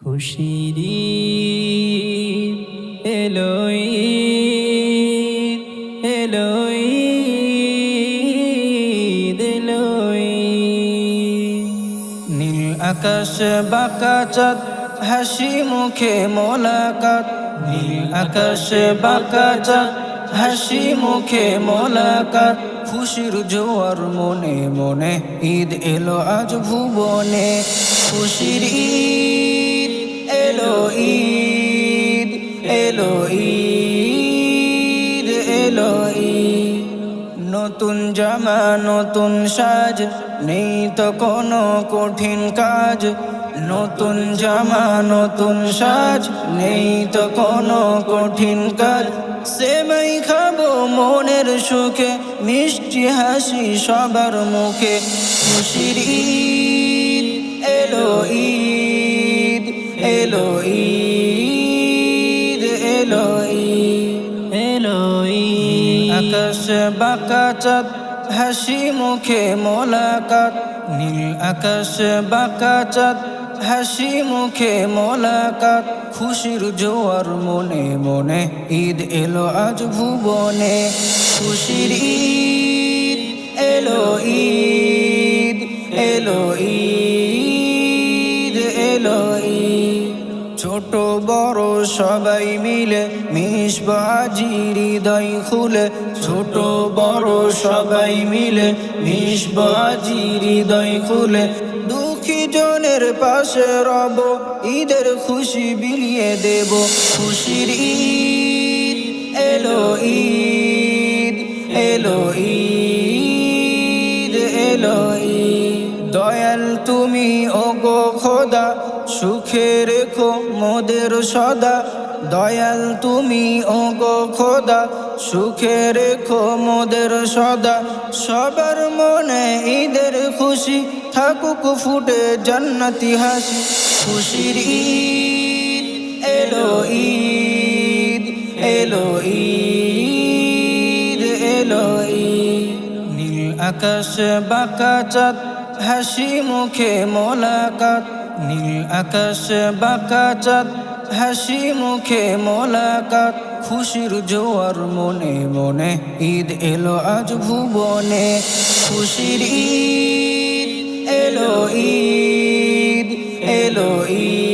খুশির ঈদ এলো ঈদ এলো ঈদ এলো ঈদ। নীল আকাশ বাঁকা চাঁদ হাসি মুখে মোলাকাত, নীল আকাশ বাঁকা চাঁদ হাসি মুখে মোলাকাত। খুশির জোয়ার মনে মনে, ঈদ এলো আজ ভুবনে। খুশির ঈদ এলো ঈদ এলো ঈদ এলো ঈদ। নতুন জামা নতুন সাজ, নেই তো কোনো কঠিন কাজ। নতুন জামা নতুন সাজ, নেই তো কোনো কঠিন কাজ। সেমাই খাবো মনের সুখে, মিষ্টি হাসি সবার মুখে। খুশির ঈদ এলো ঈদ এলো ঈদ এলো ঈদ এলো ঈদ। আকাশ বাঁকা চাঁদ হাসি মুখে মোলাকাত, নীল আকাশ বাঁকা চাঁদ হাসি মুখে মোলাকাত। খুশির জোয়ার মনে মনে, ঈদ এলো আজ ভুবনে। খুশির ঈদ এলো ঈদ এলো ঈদ এলো ঈদ। ছোট বড় সবাই মিলে মিশবো আজি হৃদয় খুলে। ছোট বড় সবাই মিলে মিশবো আজি হৃদয় খুলে। দুঃখী জনের পাশে রব, ঈদের খুশি বিলিয়ে দেব। খুশির ঈদ এলো ঈদ এলো ঈদ এলো ঈদ। দয়াল তুমি ওগো খোদা, সুখে রেখো মোদের সদা। দয়াল তুমি ওগো খোদা, সুখে রেখো মোদের সদা। সবার মনে ঈদের খুশি, থাকুক ফুটে জান্নাতি হাসি। খুশির ঈদ এলো ঈদ এলো ঈদ এলো ঈদ। নীল আকাশ বাঁকা চাঁদ হাসি মুখে মোলাকাত, নীল আকাশ বাঁকা চাঁদ হাসি মুখে মোলাকাত। খুশির জোয়ার মনে মনে, ঈদ এলো আজ ভুবনে। খুশির ঈদ এলো ঈদ এলো ঈদ।